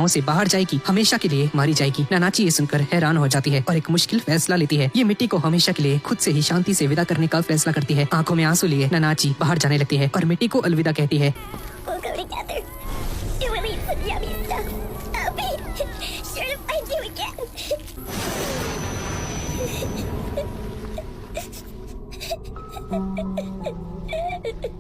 गाँव से बाहर जाएगी, हमेशा के लिए मारी जाएगी। नानाची ये सुनकर हैरान हो जाती है और एक मुश्किल फैसला लेती है। ये मिट्टी को हमेशा के लिए खुद से ही शांति से विदा करने का फैसला करती है। आंखों में आंसू लिए नानाची बाहर जाने लगती है और मिट्टी को अलविदा कहती है।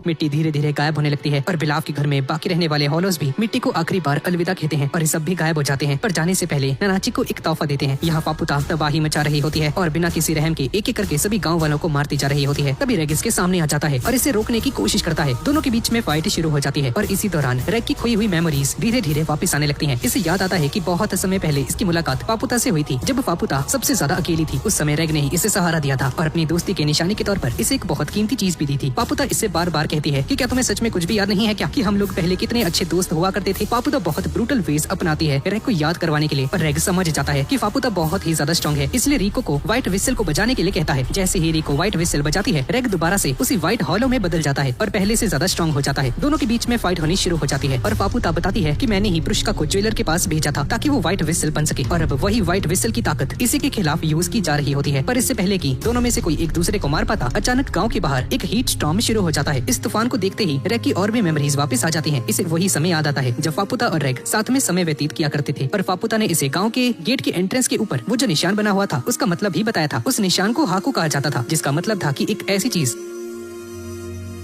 मिट्टी धीरे धीरे गायब होने लगती है और बिलाव के घर में बाकी रहने वाले हॉलोज भी मिट्टी को आखिरी बार अलविदा कहते हैं और ये सब भी गायब हो जाते हैं। पर जाने से पहले नानाची को एक तोहफा देते हैं। यहाँ फापुता तबाही मचा रही होती है और बिना किसी रहम के एक एक करके सभी गाँव वालों को मारती जा रही होती है। तभी रेग इसके सामने आ जाता है और इसे रोकने की कोशिश करता है। दोनों के बीच में फाइट शुरू हो जाती है और इसी दौरान रेग की खोई हुई मेमोरीज धीरे धीरे वापस आने लगती है। इसे याद आता है कि बहुत समय पहले इसकी मुलाकात फापुता से हुई थी, जब फापुता सबसे ज्यादा अकेली थी। उस समय रेग ने इसे सहारा दिया था और अपनी दोस्ती के निशानी के तौर पर इसे एक बहुत कीमती चीज भी दी थी। फापुता इससे बार बार कहती है कि क्या तुम्हें सच में कुछ भी याद नहीं है क्या, कि हम लोग पहले कितने अच्छे दोस्त हुआ करते थे। फापुता बहुत ब्रूटल वेज अपनाती है रेग को याद करवाने के लिए, पर रेग समझ जाता है कि फापुता बहुत ही ज्यादा स्ट्रॉन्ग है, इसलिए रिको को व्हाइट विसल को बजाने के लिए कहता है। जैसे ही रिको व्हाइट विसल बजाती है, रेग दोबारा से उसी व्हाइट हॉलो में बदल जाता है और पहले से ज्यादा स्ट्रॉन्ग हो जाता है। दोनों के बीच में फाइट होनी शुरू हो जाती है और फापुता बताती है कि मैंने ही पुरुषका को ज्वेलर के पास भेजा था ताकि वो व्हाइट विसल बन सके और अब वही व्हाइट विसल की ताकत इसी के खिलाफ यूज की जा रही होती है। पर इससे पहले कि दोनों में से कोई एक दूसरे को मार पाता, अचानक गाँव के बाहर एक हीट स्टॉर्म शुरू हो जाता है। इस तूफान को देखते ही रेग की और भी मेमोरीज वापस आ जाती हैं। इसे वही समय याद आता है जब फापुता और रेग साथ में समय व्यतीत किया करते थे। पर फापुता ने इसे गांव के गेट के एंट्रेंस के ऊपर वो जो निशान बना हुआ था उसका मतलब भी बताया था। उस निशान को हाकू कहा जाता था, जिसका मतलब था कि एक ऐसी चीज।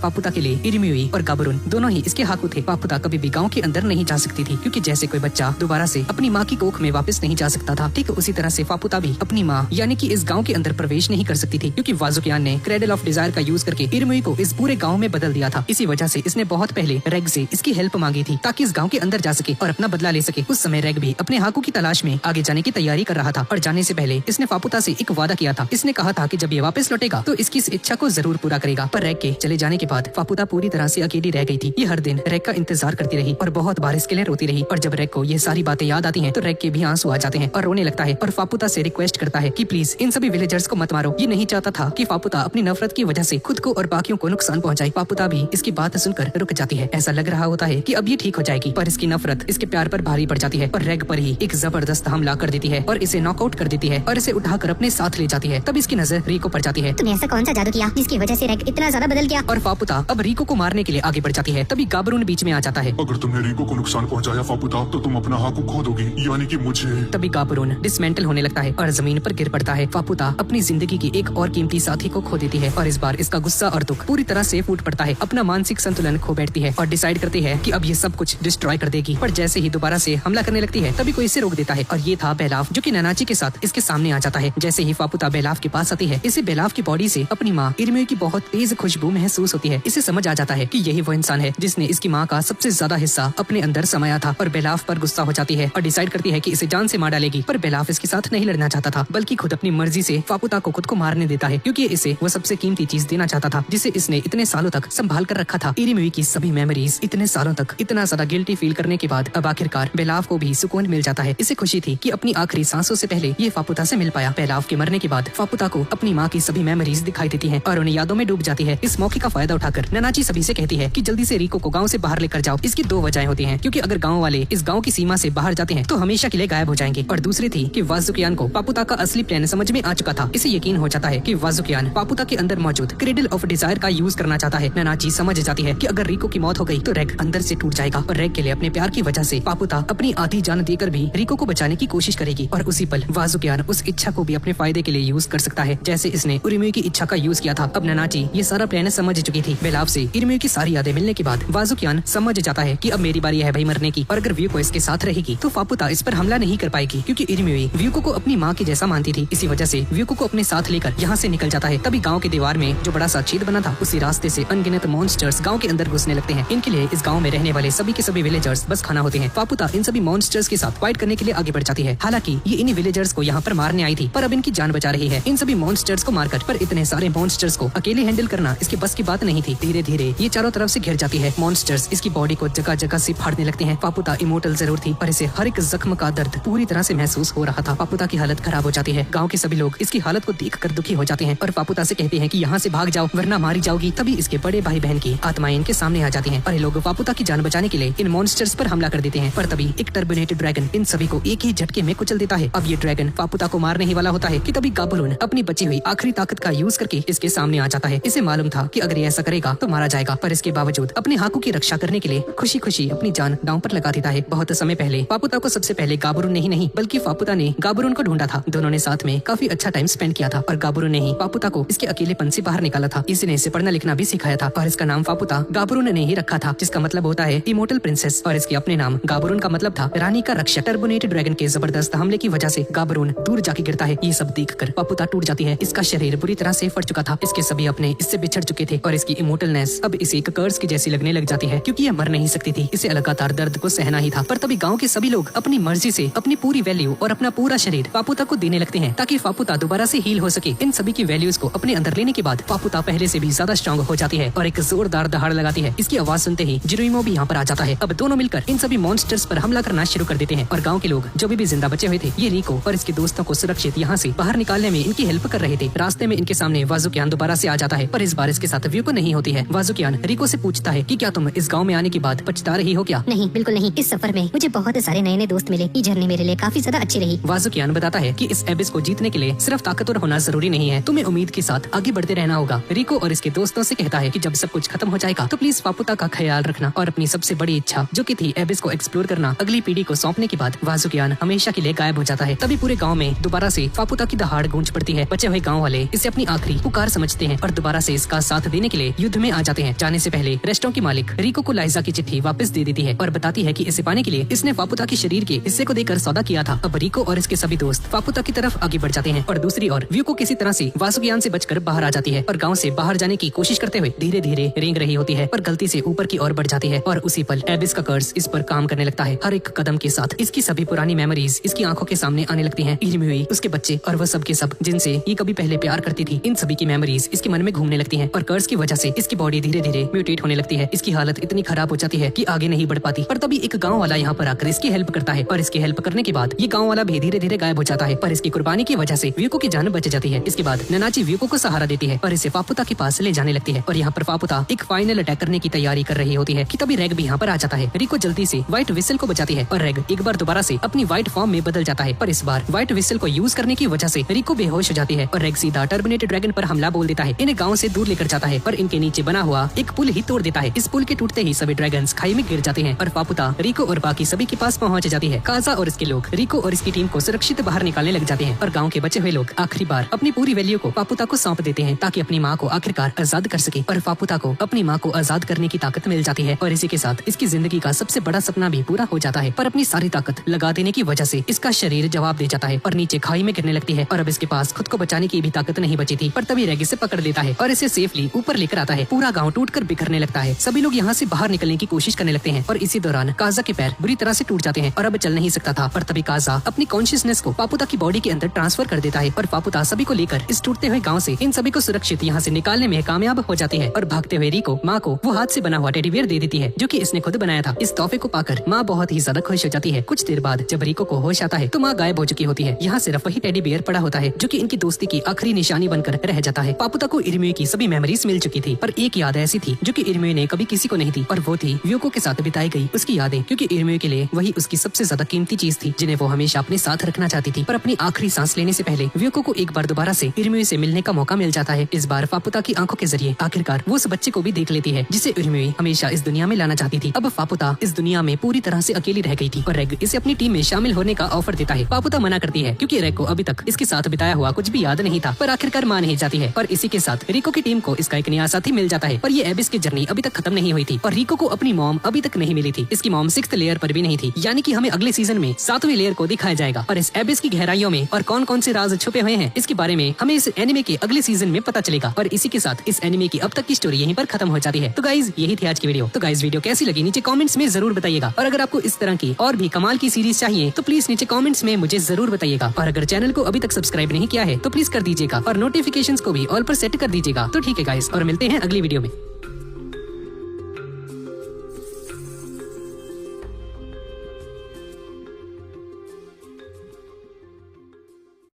फापुता के लिए इरिम्यूई और गाबरुन दोनों ही इसके हाकू थे। फापुता कभी भी गांव के अंदर नहीं जा सकती थी, क्योंकि जैसे कोई बच्चा दोबारा से अपनी माँ की कोख में वापस नहीं जा सकता था, ठीक उसी तरह से फापुता भी अपनी माँ यानी कि इस गांव के अंदर प्रवेश नहीं कर सकती थी, क्योंकि वाजुकियान ने क्रेडल ऑफ डिजायर का यूज करके इरिम्यूई को इस पूरे गाँव में बदल दिया था। इसी वजह से इसने बहुत पहले रेग से इसकी हेल्प मांगी थी ताकि इस गाँव के अंदर जा सके और अपना बदला ले सके। उस समय रेग भी अपने हाकू की तलाश में आगे जाने की तैयारी कर रहा था और जाने से पहले इसने फापुता से एक वादा किया था। इसने कहा था कि जब ये वापस लौटेगा तो इसकी इस इच्छा को जरूर पूरा करेगा। पर रेग के चले जाने के बाद फापुता पूरी तरह से अकेली रह गई थी। ये हर दिन रेग का इंतजार करती रही और बहुत बार इसके लिए रोती रही। और जब रेग को ये सारी बातें याद आती हैं तो रेग के भी आंसू आ जाते हैं और रोने लगता है और फापुता से रिक्वेस्ट करता है कि प्लीज इन सभी विलेजर्स को मत मारो। ये नहीं चाहता था कि फापुता अपनी नफरत की वजह से खुद को और बाकियों को नुकसान पहुंचाए। फापुता भी इसकी बात सुनकर रुक जाती है। ऐसा लग रहा होता है कि अब ये ठीक हो जाएगी, पर इसकी नफरत इसके प्यार पर भारी पड़ जाती है और रेग पर ही एक जबरदस्त हमला कर देती है और इसे नॉकआउट कर देती है और इसे उठाकर अपने साथ ले जाती है। तब इसकी नजर रिको पर जाती है। तुमने ऐसा कौन सा जादू किया जिसकी वजह से रेग इतना ज्यादा बदल गया? और फापुता अब रिको को मारने के लिए आगे बढ़ जाती है। तभी गाबरून बीच में आ जाता है। अगर तुमने रिको को नुकसान पहुंचाया फापुता, तो तुम अपना हाकू खो दोगी, यानी कि मुझे। तभी गाबरून डिसमेंटल होने लगता है और जमीन पर गिर पड़ता है। फापुता अपनी जिंदगी की एक और कीमती साथी को खो देती है और इस बार इसका गुस्सा और दुख पूरी तरह से फूट पड़ता है। अपना मानसिक संतुलन खो बैठती है और डिसाइड करती है कि अब ये सब कुछ डिस्ट्रॉय कर देगी। पर जैसे ही दोबारा से हमला करने लगती है तभी कोई इसे रोक देता है और ये था बेलाव, जो कि नानाची के साथ इसके सामने आ जाता है। जैसे ही फापुता बेलाव के पास आती है, इसे बेलाव की बॉडी से अपनी माँ इरिम्यूई की बहुत तेज खुशबू महसूस होती है। इसे समझ आ जाता है कि यही वो इंसान है जिसने इसकी माँ का सबसे ज्यादा हिस्सा अपने अंदर समाया था और बेलाव पर गुस्सा हो जाती है और डिसाइड करती है कि इसे जान से मार डालेगी। पर बेलाव इसके साथ नहीं लड़ना चाहता था, बल्कि खुद अपनी मर्जी से फापुता को खुद को मारने देता है, क्योंकि इसे वो सबसे कीमती चीज देना चाहता था जिसे इसने इतने सालों तक संभाल कर रखा था। इरिम्यूई की सभी मेमोरीज इतने सालों तक इतना ज्यादा गिल्टी फील करने के बाद अब आखिरकार बेलाव को भी सुकून मिल जाता है। इसे खुशी थी कि अपनी आखिरी सांसों से पहले ये फापुता से मिल पाया। बेलाव के मरने के बाद फापुता को अपनी माँ की सभी मेमोरीज दिखाई देती है और उन्हें यादों में डूब जाती है। इस मौके का फायदा उठाकर नानाची सभी से कहती है कि जल्दी से रिको को गाँव से बाहर लेकर जाओ। इसकी दो वजह होती हैं, क्योंकि अगर गांव वाले इस गांव की सीमा से बाहर जाते हैं तो हमेशा के लिए गायब हो जाएंगे, और दूसरी थी कि वाजुकियान को फापुता का असली प्लान समझ में आ चुका था। इसे यकीन हो जाता है कि वाजुकियान फापुता के अंदर मौजूद क्रेडल ऑफ डिजायर का यूज करना चाहता है। नानाची समझ जाती है कि अगर रिको की मौत हो गई तो रेग अंदर से टूट जाएगा और रेग के लिए अपने प्यार की वजह से फापुता अपनी आधी जान देकर भी रिको को बचाने की कोशिश करेगी। और उसी पल वाजुकियान उस इच्छा को भी अपने फायदे के लिए यूज कर सकता है, जैसे इसने इरिम्यूई की इच्छा का यूज किया था। अब नानाची ये सारा प्लान समझ चुकी थी। बेलाव से इरिम्यूई की सारी यादें मिलने के बाद वाजुकियान समझ जाता है कि अब मेरी बारी है भाई मरने की, और अगर व्यू को इसके साथ रहेगी तो फापुता इस पर हमला नहीं कर पाएगी, क्योंकि इरिम्यूई व्यूको को अपनी माँ की जैसा मानती थी। इसी वजह से व्यूको को अपने साथ लेकर यहाँ से निकल जाता है। तभी गाँव के दीवार में जो बड़ा सा छेद बना था, उसी रास्ते से अनगिनत मॉन्स्टर्स गाँव के अंदर घुसने लगते हैं। इनके लिए इस गाँव में रहने वाले सभी के सभी विलेजर्स बस खाना होते हैं। फापुता इन सभी मॉन्स्टर्स के साथ फाइट करने के लिए आगे बढ़ जाती है। हालांकि ये इन्हीं विलेजर्स को यहाँ पर मारने आई थी, पर अब इनकी जान बचा रही है इन सभी मॉन्स्टर्स को मारकर। पर इतने सारे मॉन्स्टर्स को अकेले हैंडल करना इसके बस की बात नहीं थी। धीरे धीरे ये चारों तरफ से घिर जाती है। मॉन्स्टर्स इसकी बॉडी को जगह जगह से फाड़ने लगते हैं। पापुता इमोर्टल जरूर थी पर इसे हर एक जख्म का दर्द पूरी तरह से महसूस हो रहा था। पापुता की हालत खराब हो जाती है। गाँव के सभी लोग इसकी हालत को देखकर दुखी हो जाते हैं और पापुता से कहते हैं कि यहाँ से भाग जाओ वरना मारी जाओगी। तभी इसके बड़े भाई बहन की आत्माएं इनके सामने आ जाती हैं और ये लोग पापुता की जान बचाने के लिए इन मॉन्स्टर्स पर हमला कर देते हैं। पर तभी एक टर्मिनेटेड ड्रैगन इन सभी को एक ही झटके में कुचल देता है। अब ये ड्रैगन पापुता को मारने ही वाला होता है कि तभी गाबरून अपनी बची हुई आखिरी ताकत का यूज करके इसके सामने आ जाता है। इसे मालूम था कि अगर ये ऐसा करेगा तो मारा जाएगा, पर इसके बावजूद अपने हाकू की रक्षा करने के लिए खुशी खुशी अपनी जान दांव पर लगा देता है। बहुत समय पहले पापुता को सबसे पहले गाबरून ने ही नहीं बल्कि पापुता ने गाबरून को ढूंढा था। दोनों ने साथ में काफी अच्छा टाइम स्पेंड किया था और गाबरून ने ही पापुता को इसके अकेलेपन से बाहर निकाला था। इसने इसे पढ़ना लिखना भी सिखाया था और इसका नाम पापुता गाबरून ने ही रखा था, जिसका मतलब होता है इमोर्टल प्रिंसेस। और इसके अपने नाम गाबरून का मतलब था रानी का रक्षक। टर्मिनेटेड ड्रैगन के जबरदस्त हमले की वजह से गाबरून दूर जाके गिरता है। ये सब देखकर पापुता टूट जाती है। इसका शरीर बुरी तरह से फट चुका था। इसके सभी अपने इससे बिछड़ चुके थे और इसकी इमोर्टलनेस अब इसे एक कर्स की जैसी लगने लग जाती है क्योंकि ये मर नहीं सकती थी। इसे लगातार दर्द को सहना ही था। पर तभी गांव के सभी लोग अपनी मर्जी से अपनी पूरी वैल्यू और अपना पूरा शरीर पापुता को देने लगते हैं ताकि पापुता दोबारा से हील हो सके। इन सभी की वैल्यूज को अपने अंदर लेने के बाद पापुता पहले से भी ज्यादा स्ट्रॉन्ग हो जाती है और एक जोरदार दहाड़ लगाती है। इसकी आवाज सुनते ही जिरोइमो भी यहाँ पर आ जाता है। अब दोनों मिलकर इन सभी मॉन्स्टर्स पर हमला करना शुरू कर देते हैं और गांव के लोग जो भी जिंदा बचे हुए थे ये रिको और इसके दोस्तों को सुरक्षित यहाँ से बाहर निकालने में इनकी हेल्प कर रहे थे। रास्ते में इनके सामने वाजुकियान दोबारा से आ जाता है पर इस बार इसके साथ व्यू को नहीं होती है। वाजुकियान रिको से पूछता है कि क्या तुम इस गांव में आने के बाद पछता रही हो क्या? नहीं, बिल्कुल नहीं। इस सफर में मुझे बहुत सारे नए नए दोस्त मिले। ये जर्नी मेरे लिए काफी ज्यादा अच्छी रही। वाजुकियान बताता है कि इस एबिस को जीतने के लिए सिर्फ ताकतवर होना जरूरी नहीं है, तुम्हें उम्मीद के साथ आगे बढ़ते रहना होगा। रिको और इसके दोस्तों से कहता है कि जब सब कुछ खत्म हो जाएगा तो प्लीज पापुता का ख्याल रखना और अपनी सबसे बड़ी इच्छा जो कि थी एबिस को एक्सप्लोर करना अगली पीढ़ी को सौंपने के बाद वाजुकियान हमेशा के लिए गायब हो जाता है। तभी पूरे गाँव में दोबारा से पापुता की दहाड़ गूंज पड़ती है। बचे हुए गाँव वाले इसे अपनी आखिरी पुकार समझते हैं और दोबारा से इसका साथ देने के लिए युद्ध में आ जाते हैं। जाने से पहले रेस्टोरेंट की मालिक रिको को लाइजा की चिट्ठी वापस दे देती है और बताती है कि इसे पाने के लिए इसने पापुता के शरीर के हिस्से को देकर सौदा किया था। अब रिको और इसके सभी दोस्त पापुता की तरफ आगे बढ़ जाते हैं और दूसरी ओर व्यू को किसी तरह से वासुकियान से बचकर बाहर आ जाती है और गाँव से बाहर जाने की कोशिश करते हुए धीरे धीरे रेंग रही होती है पर गलती से ऊपर की ओर बढ़ जाती है और उसी पल एबिस का कर्स इस पर काम करने लगता है। हर एक कदम के साथ इसकी सभी पुरानी मेमोरीज इसकी आंखों के सामने आने लगती हैं। इरमियुई, उसके बच्चे और वह सब के सब जिनसे ये कभी पहले प्यार करती थी, इन सभी की मेमोरीज इसके मन में घूमने लगती हैं और कर्स की वजह से इसकी बॉडी धीरे धीरे म्यूटेट होने लगती है। इसकी हालत इतनी खराब हो जाती है कि आगे नहीं बढ़ पाती। पर तभी एक गाँव वाला यहाँ पर आकर इसकी हेल्प करता है और इसकी हेल्प करने के बाद ये गाँव वाला भी धीरे धीरे गायब हो जाता है पर इसकी कुर्बानी की वजह से व्यूको की जान बच जाती है। इसके बाद ननाची व्यूको को सहारा देती है और इसे पापुता के पास ले जाने लगती है और यहाँ पर पापुता एक फाइनल अटैक करने की तैयारी कर रही होती है कि तभी रेग भी यहाँ पर आ जाता है। रिको जल्दी से व्हाइट विसल को बचाती है और रेग एक बार दोबारा से अपनी व्हाइट फॉर्म में बदल जाता है पर इस बार व्हाइट विसल को यूज करने की वजह से रिको बेहोश हो जाती है और रेग सीधा टर्मिनेटेड ड्रैगन पर हमला बोल देता है। इन्हें गाँव से दूर लेकर जाता है पर इनके नीचे बना हुआ एक पुल ही तोड़ देता है। इस पुल के टूटते ही सभी ड्रैगन्स खाई में गिर जाते हैं और पापुता रिको और बाकी सभी के पास पहुँच जाती है। काजा और इसके लोग रिको और इसकी टीम को सुरक्षित बाहर निकालने लग जाते हैं और गाँव के बचे हुए लोग आखिरी बार अपनी पूरी वैल्यू को पापुता को सौंप देते हैं ताकि अपनी माँ को आखिरकार आजाद कर सके और पापुता को अपनी माँ को आजाद करने की ताकत मिल जाती है और इसी के साथ इसकी जिंदगी का सबसे बड़ा सपना भी पूरा हो जाता है। पर अपनी सारी ताकत लगा देने की वजह से इसका शरीर जवाब दे जाता है और नीचे खाई में गिरने लगती है और अब इसके पास खुद को बचाने की भी ताकत नहीं बची थी। पर तभी रेग इसे पकड़ लेता है और इसे सेफली ऊपर लेकर आता है। पूरा गाँव टूटकर बिखरने लगता है। सभी लोग यहाँ से बाहर निकलने की कोशिश करने लगते हैं और इसी दौरान काजा के पैर बुरी तरह से टूट जाते हैं और अब चल नहीं सकता था। पर तभी काजा अपनी कॉन्शियसनेस को पापुता की बॉडी के अंदर ट्रांसफर कर देता है और पापुता सभी को लेकर इस टूटते हुए गाँव से इन सभी को सुरक्षित यहाँ से निकालने में कामयाब हो जाती है और भागते हुए रिको माँ को वो हाथ से बना हुआ टेडी बियर दे देती है जो कि इसने खुद बनाया था। इस तोहफे को पाकर माँ बहुत ही ज्यादा खुश हो जाती है। कुछ देर बाद जब रिको को होश आता है तो माँ गायब हो चुकी होती है। यहाँ सिर्फ वही टेडी बियर पड़ा होता है जो कि इनकी दोस्ती की आखिरी निशानी बनकर रह जाता है। पापुता को इरमियुई की सभी मेमोरीज मिल चुकी थी पर एक याद ऐसी थी जो कि इरमियुई ने कभी किसी को नहीं थी और वो थी व्यूको के साथ बिताई गई उसकी यादें, क्योंकि इरमियुई के लिए वही उसकी सबसे ज्यादा कीमती चीज थी जिन्हें वो हमेशा अपने साथ रखना चाहती थी। पर अपनी आखिरी सांस लेने से पहले व्यूको को एक बार दोबारा से इरमियुई से मिलने का मौका मिल जाता है। इस बार पापुता की आंखों के जरिए आखिरकार वो उस बच्चे को भी देख लेती है जिसे इरमियुई हमेशा इस दुनिया में लाना चाहती थी। अब पापुता इस दुनिया में पूरी तरह से अकेली रह गई थी और रेग इसे अपनी टीम में शामिल होने का ऑफर देता है। पापुता मना करती है क्योंकि रेग को अभी तक इसके साथ बिताया हुआ कुछ भी याद नहीं था पर आखिरकार मान ही जाती है और इसी के साथ रिको की टीम को इसका एक नया साथी मिल जाता है। पर ये एबिस की जर्नी अभी तक खत्म नहीं हुई थी और रिको को अपनी मॉम अभी तक नहीं मिली थी। इसकी मॉम 6th लेयर पर भी नहीं थी, यानी कि हमें अगले सीजन में 7वीं लेयर को दिखाया जाएगा और इस एबिस की गहराइयों में और कौन कौन से राज छुपे हुए हैं इसके बारे में हमें इस एनिमे के अगले सीजन में पता चलेगा। और इसी के साथ इस एनिमे की अब तक की स्टोरी यहीं पर खत्म हो जाती है। तो गाइज यही थी आज की वीडियो। तो गाइज वीडियो कैसी लगी नीचे कमेंट्स में जरूर बताइएगा और अगर आपको इस तरह की और भी कमाल की सीरीज चाहिए तो प्लीज नीचे कमेंट्स में मुझे जरूर बताइएगा और अगर चैनल को अभी तक सब्सक्राइब नहीं किया है तो प्लीज कर दीजिएगा और नोटिफिकेशंस को भी ऑल पर सेट कर दीजिएगा। तो ठीक है गाइज और मिलते हैं अगली वीडियो में।